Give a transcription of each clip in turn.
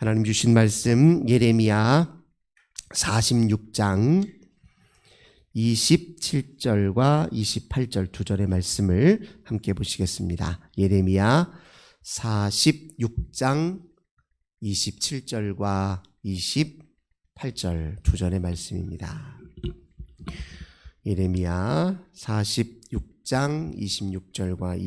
하나님 주신 말씀 예레미야 46장 27절과 28절 두 절의 말씀을 함께 보시겠습니다. 예레미야 46장 27절과 28절 두 절의 말씀입니다. 예레미야 46장 26절과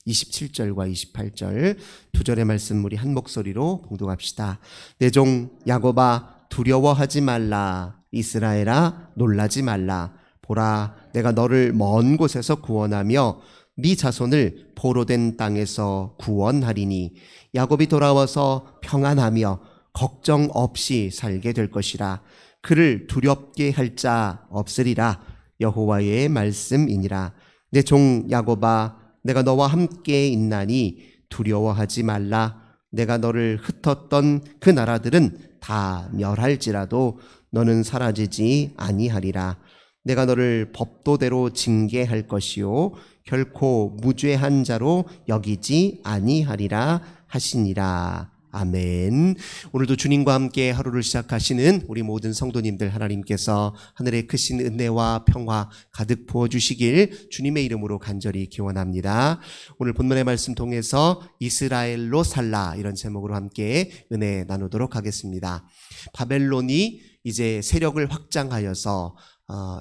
27절과 28절 두 절의 말씀 우리 한 목소리로 봉독합시다. 내 종 야곱아 두려워하지 말라. 이스라엘아 놀라지 말라. 보라 내가 너를 먼 곳에서 구원하며 네 자손을 포로된 땅에서 구원하리니 야곱이 돌아와서 평안하며 걱정 없이 살게 될 것이라. 그를 두렵게 할 자 없으리라. 여호와의 말씀이니라. 내 종 야곱아 내가 너와 함께 있나니 두려워하지 말라. 내가 너를 흩었던 그 나라들은 다 멸할지라도 너는 사라지지 아니하리라. 내가 너를 법도대로 징계할 것이요 결코 무죄한 자로 여기지 아니하리라 하시니라. 아멘. 오늘도 주님과 함께 하루를 시작하시는 우리 모든 성도님들 하나님께서 하늘의 크신 은혜와 평화 가득 부어주시길 주님의 이름으로 간절히 기원합니다. 오늘 본문의 말씀 통해서 이스라엘로 살라 이런 제목으로 함께 은혜 나누도록 하겠습니다. 바벨론이 이제 세력을 확장하여서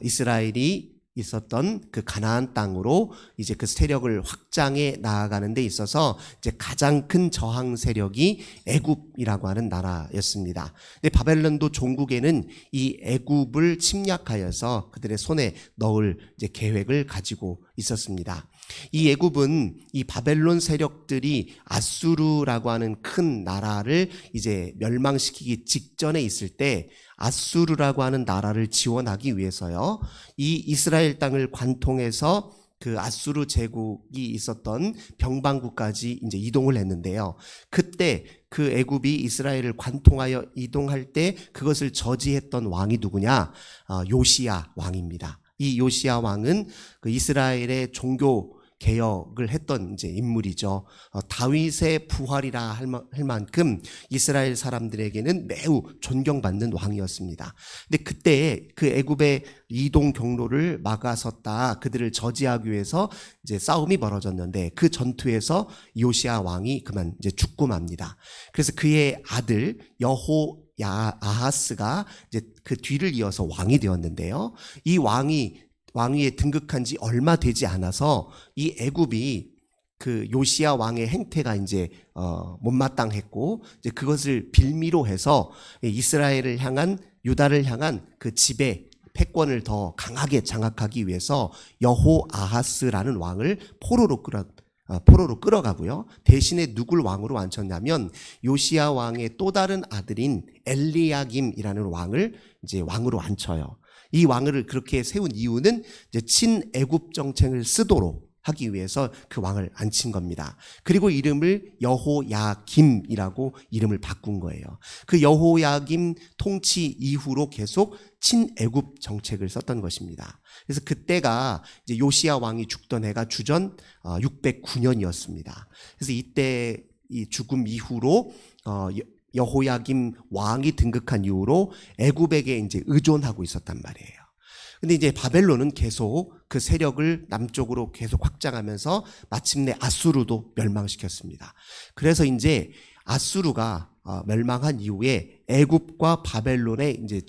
이스라엘이 있었던 그 가나안 땅으로 이제 그 세력을 확장해 나아가는 데 있어서 이제 가장 큰 저항 세력이 애굽이라고 하는 나라였습니다. 근데 바벨론도 종국에는 이 애굽을 침략하여서 그들의 손에 넣을 이제 계획을 가지고 있었습니다. 이 애굽은 이 바벨론 세력들이 아수르라고 하는 큰 나라를 이제 멸망시키기 직전에 있을 때 아수르라고 하는 나라를 지원하기 위해서요, 이 이스라엘 땅을 관통해서 그 아수르 제국이 있었던 병방구까지 이제 이동을 했는데요. 그때 그 애굽이 이스라엘을 관통하여 이동할 때 그것을 저지했던 왕이 누구냐? 요시야 왕입니다. 이 요시야 왕은 그 이스라엘의 종교 개혁을 했던 이제 인물이죠. 다윗의 부활이라 할 만큼 이스라엘 사람들에게는 매우 존경받는 왕이었습니다. 근데 그때 그 애굽의 이동 경로를 막아섰다 그들을 저지하기 위해서 이제 싸움이 벌어졌는데 그 전투에서 요시야 왕이 그만 이제 죽고 맙니다. 그래서 그의 아들 아하스가 이제 그 뒤를 이어서 왕이 되었는데요. 이 왕위에 등극한 지 얼마 되지 않아서 이 애굽이 그 요시야 왕의 행태가 이제 못마땅했고 이제 그것을 빌미로 해서 이스라엘을 향한 유다를 향한 그 지배 패권을 더 강하게 장악하기 위해서 여호아하스라는 왕을 포로로 끌어가고요. 대신에 누굴 왕으로 앉혔냐면 요시야 왕의 또 다른 아들인 엘리야김이라는 왕을 이제 왕으로 앉혀요. 이 왕을 그렇게 세운 이유는 이제 친애굽 정책을 쓰도록 하기 위해서 그 왕을 앉힌 겁니다. 그리고 이름을 여호야김이라고 이름을 바꾼 거예요. 그 여호야김 통치 이후로 계속 친애굽 정책을 썼던 것입니다. 그래서 그때가 이제 요시야 왕이 죽던 해가 주전 609년이었습니다. 그래서 이때 이 죽음 이후로 여호야김 왕이 등극한 이후로 애굽에게 이제 의존하고 있었단 말이에요. 근데 이제 바벨론은 계속 그 세력을 남쪽으로 계속 확장하면서 마침내 아수르도 멸망시켰습니다. 그래서 이제 아수르가 멸망한 이후에 애굽과 바벨론의 이제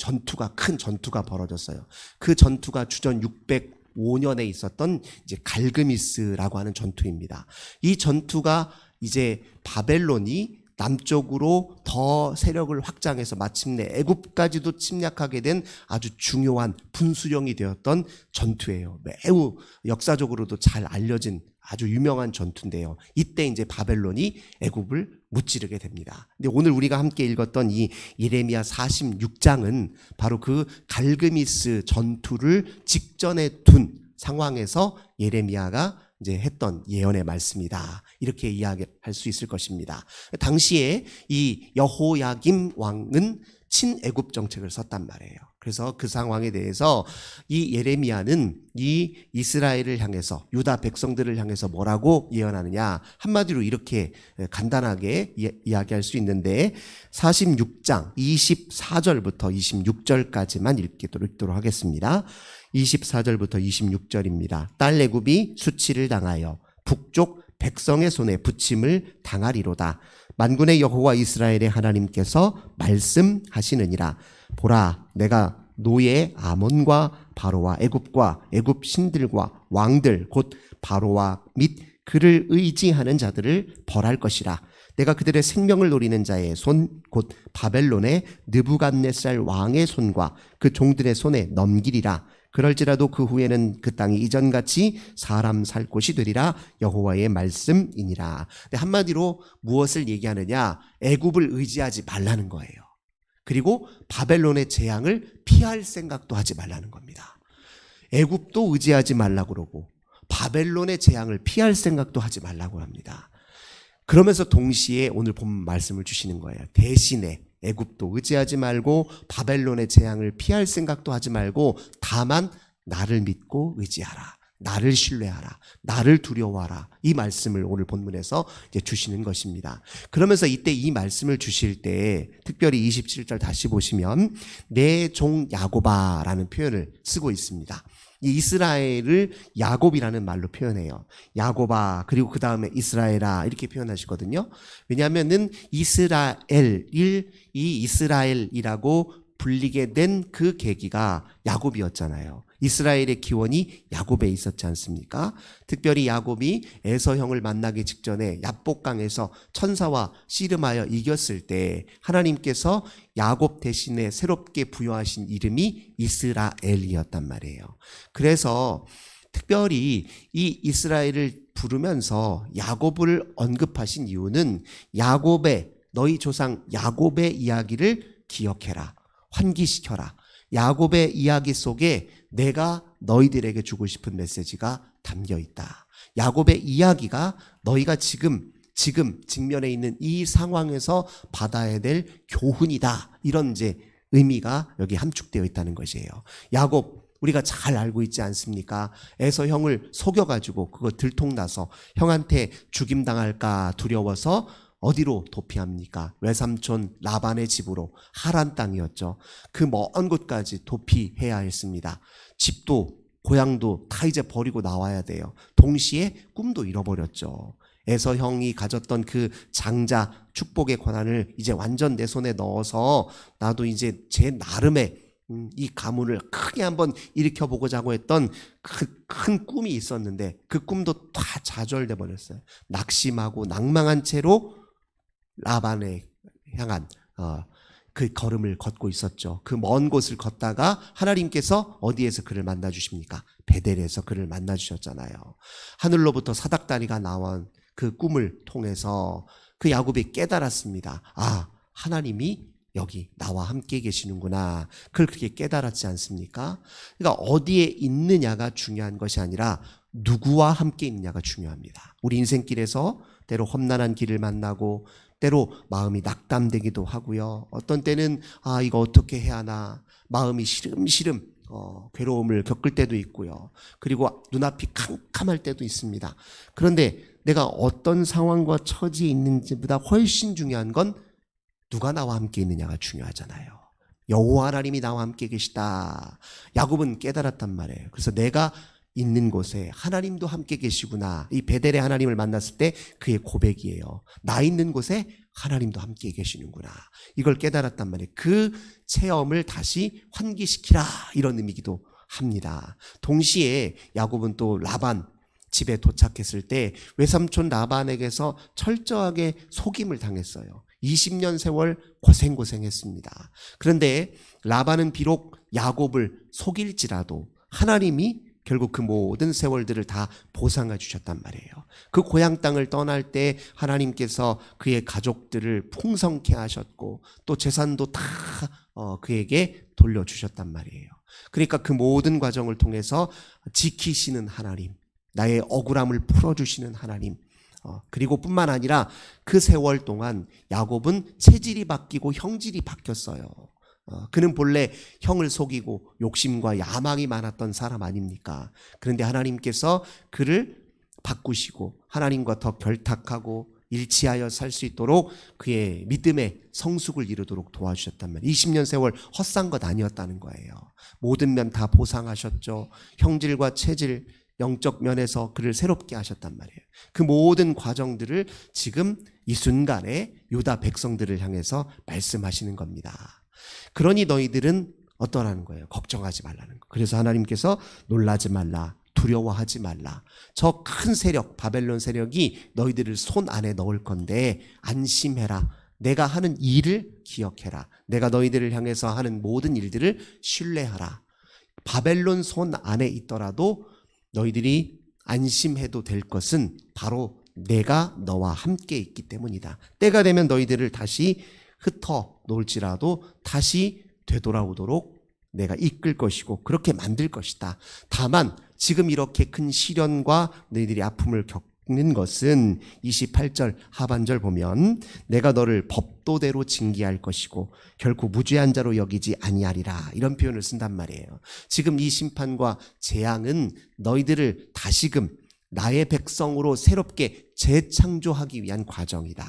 큰 전투가 벌어졌어요. 그 전투가 주전 605년에 있었던 이제 갈그미스라고 하는 전투입니다. 이 전투가 이제 바벨론이 남쪽으로 더 세력을 확장해서 마침내 애굽까지도 침략하게 된 아주 중요한 분수령이 되었던 전투예요. 매우 역사적으로도 잘 알려진 아주 유명한 전투인데요. 이때 이제 바벨론이 애굽을 무찌르게 됩니다. 근데 오늘 우리가 함께 읽었던 이 예레미야 46장은 바로 그 갈그미스 전투를 직전에 둔 상황에서 예레미야가 이제 했던 예언의 말씀이다. 이렇게 이야기할 수 있을 것입니다. 당시에 이 여호야김 왕은 친애굽 정책을 썼단 말이에요. 그래서 그 상황에 대해서 이 예레미야는 이 이스라엘을 향해서, 유다 백성들을 향해서 뭐라고 예언하느냐, 한마디로 이렇게 간단하게 이야기할 수 있는데 46장 24절부터 26절까지만 읽도록 하겠습니다. 24절부터 26절입니다. 딸 애굽이 수치를 당하여 북쪽 백성의 손에 붙임을 당하리로다. 만군의 여호와 이스라엘의 하나님께서 말씀하시느니라. 보라, 내가 노예 아몬과 바로와 애굽과 애굽 신들과 왕들 곧 바로와 및 그를 의지하는 자들을 벌할 것이라. 내가 그들의 생명을 노리는 자의 손 곧 바벨론의 느부갓네살 왕의 손과 그 종들의 손에 넘기리라. 그럴지라도 그 후에는 그 땅이 이전같이 사람 살 곳이 되리라. 여호와의 말씀이니라. 한마디로 무엇을 얘기하느냐, 애굽을 의지하지 말라는 거예요. 그리고 바벨론의 재앙을 피할 생각도 하지 말라는 겁니다. 애굽도 의지하지 말라고 그러고 바벨론의 재앙을 피할 생각도 하지 말라고 합니다. 그러면서 동시에 오늘 본 말씀을 주시는 거예요. 대신에 애굽도 의지하지 말고 바벨론의 재앙을 피할 생각도 하지 말고 다만 나를 믿고 의지하라. 나를 신뢰하라. 나를 두려워하라. 이 말씀을 오늘 본문에서 이제 주시는 것입니다. 그러면서 이때 이 말씀을 주실 때 특별히 27절 다시 보시면 내 종 야곱아라는 표현을 쓰고 있습니다. 이 이스라엘을 야곱이라는 말로 표현해요. 야곱아, 그리고 그 다음에 이스라엘아, 이렇게 표현하시거든요. 왜냐하면은 이 이스라엘이라고 불리게 된 그 계기가 야곱이었잖아요. 이스라엘의 기원이 야곱에 있었지 않습니까? 특별히 야곱이 에서형을 만나기 직전에 야복강에서 천사와 씨름하여 이겼을 때 하나님께서 야곱 대신에 새롭게 부여하신 이름이 이스라엘이었단 말이에요. 그래서 특별히 이 이스라엘을 부르면서 야곱을 언급하신 이유는 너희 조상 야곱의 이야기를 기억해라. 환기시켜라. 야곱의 이야기 속에 내가 너희들에게 주고 싶은 메시지가 담겨 있다. 야곱의 이야기가 너희가 지금 직면해 있는 이 상황에서 받아야 될 교훈이다. 이런 이제 의미가 여기 함축되어 있다는 것이에요. 야곱, 우리가 잘 알고 있지 않습니까? 에서 형을 속여가지고 그거 들통나서 형한테 죽임당할까 두려워서 어디로 도피합니까? 외삼촌 라반의 집으로, 하란 땅이었죠. 그 먼 곳까지 도피해야 했습니다. 집도 고향도 다 이제 버리고 나와야 돼요. 동시에 꿈도 잃어버렸죠. 에서 형이 가졌던 그 장자 축복의 권한을 이제 완전 내 손에 넣어서 나도 이제 제 나름의 이 가문을 크게 한번 일으켜보고자 하고 했던 큰 꿈이 있었는데 그 꿈도 다 좌절돼 버렸어요. 낙심하고 낭망한 채로 라반에 향한 그 걸음을 걷고 있었죠. 그 먼 곳을 걷다가 하나님께서 어디에서 그를 만나 주십니까? 베델에서 그를 만나 주셨잖아요. 하늘로부터 사닥다리가 나온 그 꿈을 통해서 그 야곱이 깨달았습니다. 아, 하나님이 여기 나와 함께 계시는구나. 그걸 그렇게 깨달았지 않습니까? 그러니까 어디에 있느냐가 중요한 것이 아니라 누구와 함께 있느냐가 중요합니다. 우리 인생길에서 때로 험난한 길을 만나고 때로 마음이 낙담되기도 하고요. 어떤 때는 이거 어떻게 해야 하나, 마음이 시름시름 괴로움을 겪을 때도 있고요. 그리고 눈앞이 캄캄할 때도 있습니다. 그런데 내가 어떤 상황과 처지에 있는지보다 훨씬 중요한 건 누가 나와 함께 있느냐가 중요하잖아요. 여호와 하나님이 나와 함께 계시다. 야곱은 깨달았단 말이에요. 그래서 내가 있는 곳에 하나님도 함께 계시구나. 이 베델의 하나님을 만났을 때 그의 고백이에요. 나 있는 곳에 하나님도 함께 계시는구나. 이걸 깨달았단 말이에요. 그 체험을 다시 환기시키라. 이런 의미이기도 합니다. 동시에 야곱은 또 라반 집에 도착했을 때 외삼촌 라반에게서 철저하게 속임을 당했어요. 20년 세월 고생했습니다. 그런데 라반은 비록 야곱을 속일지라도 하나님이 결국 그 모든 세월들을 다 보상해 주셨단 말이에요. 그 고향 땅을 떠날 때 하나님께서 그의 가족들을 풍성케 하셨고 또 재산도 다 그에게 돌려주셨단 말이에요. 그러니까 그 모든 과정을 통해서 지키시는 하나님, 나의 억울함을 풀어주시는 하나님, 그리고 뿐만 아니라 그 세월 동안 야곱은 체질이 바뀌고 형질이 바뀌었어요. 그는 본래 형을 속이고 욕심과 야망이 많았던 사람 아닙니까? 그런데 하나님께서 그를 바꾸시고 하나님과 더 결탁하고 일치하여 살 수 있도록 그의 믿음의 성숙을 이루도록 도와주셨단 말이에요. 20년 세월 헛산 것 아니었다는 거예요. 모든 면 다 보상하셨죠. 형질과 체질, 영적 면에서 그를 새롭게 하셨단 말이에요. 그 모든 과정들을 지금 이 순간에 유다 백성들을 향해서 말씀하시는 겁니다. 그러니 너희들은 어떠라는 거예요? 걱정하지 말라는 거. 그래서 하나님께서 놀라지 말라, 두려워하지 말라. 저 큰 세력, 바벨론 세력이 너희들을 손 안에 넣을 건데 안심해라. 내가 하는 일을 기억해라. 내가 너희들을 향해서 하는 모든 일들을 신뢰하라. 바벨론 손 안에 있더라도 너희들이 안심해도 될 것은 바로 내가 너와 함께 있기 때문이다. 때가 되면 너희들을 다시 흩어 놓을지라도 다시 되돌아오도록 내가 이끌 것이고 그렇게 만들 것이다. 다만 지금 이렇게 큰 시련과 너희들이 아픔을 겪는 것은 28절 하반절 보면 내가 너를 법도대로 징계할 것이고 결코 무죄한 자로 여기지 아니하리라, 이런 표현을 쓴단 말이에요. 지금 이 심판과 재앙은 너희들을 다시금 나의 백성으로 새롭게 재창조하기 위한 과정이다.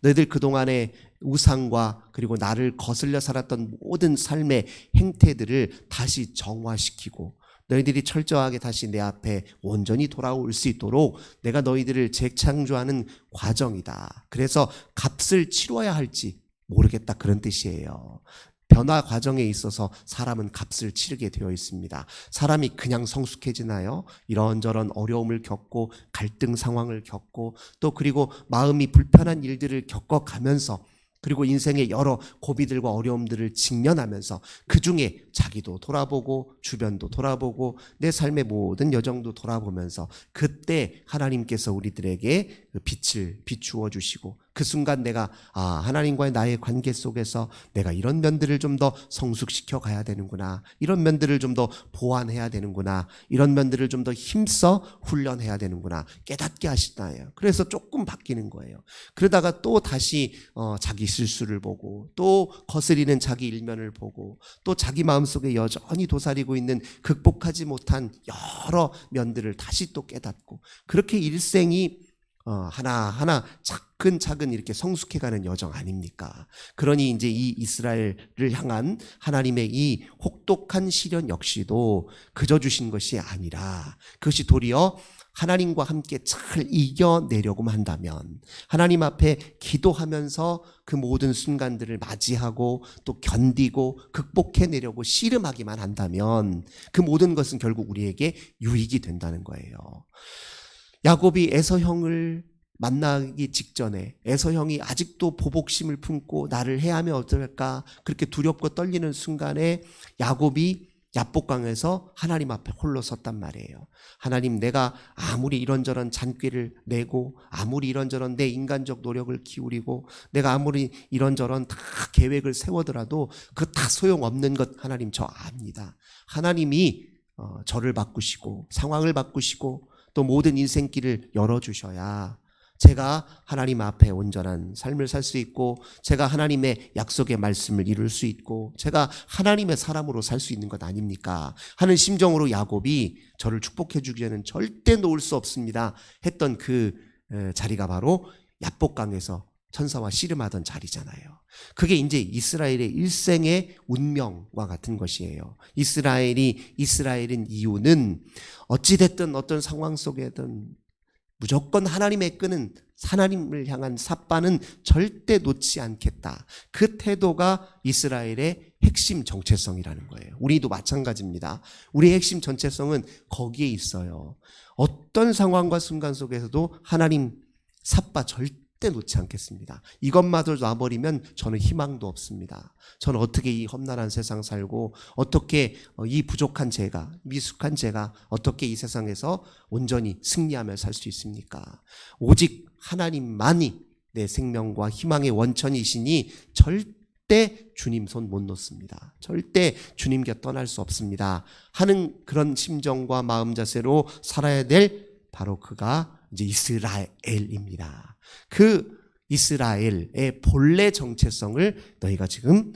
너희들 그동안의 우상과 그리고 나를 거슬려 살았던 모든 삶의 행태들을 다시 정화시키고 너희들이 철저하게 다시 내 앞에 온전히 돌아올 수 있도록 내가 너희들을 재창조하는 과정이다. 그래서 값을 치러야 할지 모르겠다, 그런 뜻이에요. 변화 과정에 있어서 사람은 값을 치르게 되어 있습니다. 사람이 그냥 성숙해지나요? 이런저런 어려움을 겪고 갈등 상황을 겪고 또 그리고 마음이 불편한 일들을 겪어가면서 그리고 인생의 여러 고비들과 어려움들을 직면하면서 그중에 자기도 돌아보고 주변도 돌아보고 내 삶의 모든 여정도 돌아보면서 그때 하나님께서 우리들에게 빛을 비추어 주시고 그 순간 내가 하나님과의 나의 관계 속에서 내가 이런 면들을 좀 더 성숙시켜 가야 되는구나, 이런 면들을 좀 더 보완해야 되는구나, 이런 면들을 좀 더 힘써 훈련해야 되는구나 깨닫게 하시나요. 그래서 조금 바뀌는 거예요. 그러다가 또 다시 자기 실수를 보고 또 거스리는 자기 일면을 보고 또 자기 마음속에 여전히 도사리고 있는 극복하지 못한 여러 면들을 다시 또 깨닫고 그렇게 일생이 하나하나 차근차근 이렇게 성숙해가는 여정 아닙니까? 그러니 이제 이 이스라엘을 향한 하나님의 이 혹독한 시련 역시도 그저 주신 것이 아니라 그것이 도리어 하나님과 함께 잘 이겨내려고만 한다면, 하나님 앞에 기도하면서 그 모든 순간들을 맞이하고 또 견디고 극복해내려고 씨름하기만 한다면 그 모든 것은 결국 우리에게 유익이 된다는 거예요. 야곱이 에서 형을 만나기 직전에 에서 형이 아직도 보복심을 품고 나를 해하면 어떨까 그렇게 두렵고 떨리는 순간에 야곱이 야복강에서 하나님 앞에 홀로 섰단 말이에요. 하나님, 내가 아무리 이런저런 잔꾀를 내고 아무리 이런저런 내 인간적 노력을 기울이고 내가 아무리 이런저런 다 계획을 세우더라도 그 다 소용없는 것 하나님 저 압니다. 하나님이 저를 바꾸시고 상황을 바꾸시고 또 모든 인생길을 열어주셔야 제가 하나님 앞에 온전한 삶을 살 수 있고 제가 하나님의 약속의 말씀을 이룰 수 있고 제가 하나님의 사람으로 살 수 있는 것 아닙니까 하는 심정으로 야곱이 저를 축복해 주기 전에는 절대 놓을 수 없습니다 했던 그 자리가 바로 야복강에서 천사와 씨름하던 자리잖아요. 그게 이제 이스라엘의 일생의 운명과 같은 것이에요. 이스라엘인 이유는 어찌됐든 어떤 상황 속에든 무조건 하나님의 끈은, 하나님을 향한 삿바는 절대 놓지 않겠다. 그 태도가 이스라엘의 핵심 정체성이라는 거예요. 우리도 마찬가지입니다. 우리의 핵심 정체성은 거기에 있어요. 어떤 상황과 순간 속에서도 하나님 삿바 절대 놓지 않겠습니다. 이것마저 놔버리면 저는 희망도 없습니다. 저는 어떻게 이 험난한 세상 살고 어떻게 이 부족한 제가, 미숙한 제가 어떻게 이 세상에서 온전히 승리하며 살 수 있습니까? 오직 하나님만이 내 생명과 희망의 원천이시니 절대 주님 손 못 놓습니다. 절대 주님 곁 떠날 수 없습니다 하는 그런 심정과 마음 자세로 살아야 될 바로 그가 이제 이스라엘입니다. 그 이스라엘의 본래 정체성을 너희가 지금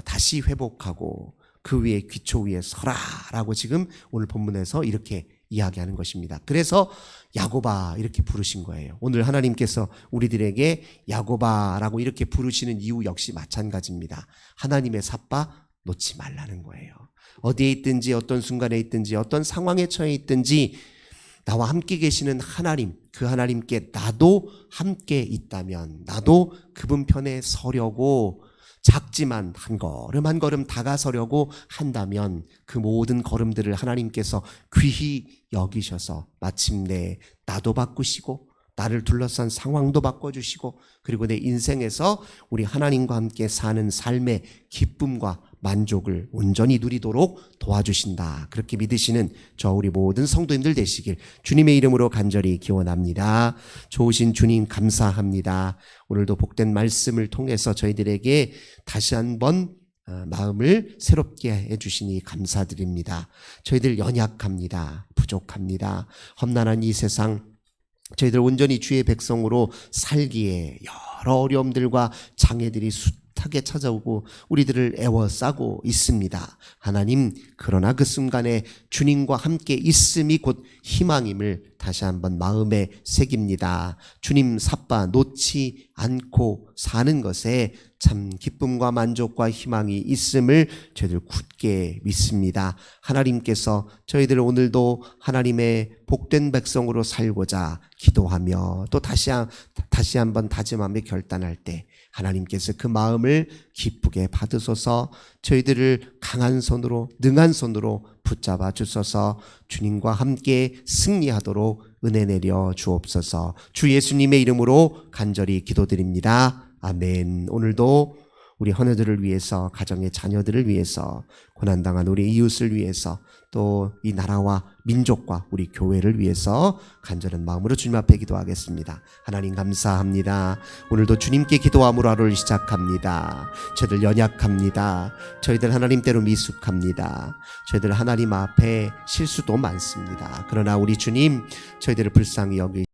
다시 회복하고 그 위에 기초 위에 서라라고 지금 오늘 본문에서 이렇게 이야기하는 것입니다. 그래서 야곱아 이렇게 부르신 거예요. 오늘 하나님께서 우리들에게 야곱아라고 이렇게 부르시는 이유 역시 마찬가지입니다. 하나님의 삿바 놓지 말라는 거예요. 어디에 있든지 어떤 순간에 있든지 어떤 상황에 처해 있든지 나와 함께 계시는 하나님, 그 하나님께 나도 함께 있다면 나도 그분 편에 서려고 작지만 한 걸음 한 걸음 다가서려고 한다면 그 모든 걸음들을 하나님께서 귀히 여기셔서 마침내 나도 바꾸시고 나를 둘러싼 상황도 바꿔주시고 그리고 내 인생에서 우리 하나님과 함께 사는 삶의 기쁨과 만족을 온전히 누리도록 도와주신다. 그렇게 믿으시는 저 우리 모든 성도님들 되시길 주님의 이름으로 간절히 기원합니다. 좋으신 주님 감사합니다. 오늘도 복된 말씀을 통해서 저희들에게 다시 한번 마음을 새롭게 해주시니 감사드립니다. 저희들 연약합니다. 부족합니다. 험난한 이 세상 저희들 온전히 주의 백성으로 살기에 여러 어려움들과 장애들이 숱하게 찾아오고 우리들을 애워싸고 있습니다. 하나님, 그러나 그 순간에 주님과 함께 있음이 곧 희망임을 다시 한번 마음에 새깁니다. 주님 삿바 놓지 않고 사는 것에 참 기쁨과 만족과 희망이 있음을 저희들 굳게 믿습니다. 하나님께서 저희들 오늘도 하나님의 복된 백성으로 살고자 기도하며 또 다시 한번 다짐하며 결단할 때 하나님께서 그 마음을 기쁘게 받으소서. 저희들을 강한 손으로 능한 손으로 붙잡아 주소서. 주님과 함께 승리하도록 은혜 내려 주옵소서. 주 예수님의 이름으로 간절히 기도드립니다. 아멘. 오늘도 우리 헌혜들을 위해서, 가정의 자녀들을 위해서, 고난당한 우리 이웃을 위해서, 또 이 나라와 민족과 우리 교회를 위해서 간절한 마음으로 주님 앞에 기도하겠습니다. 하나님 감사합니다. 오늘도 주님께 기도함으로 하루를 시작합니다. 저희들 연약합니다. 저희들 하나님대로 미숙합니다. 저희들 하나님 앞에 실수도 많습니다. 그러나 우리 주님 저희들을 불쌍히 여기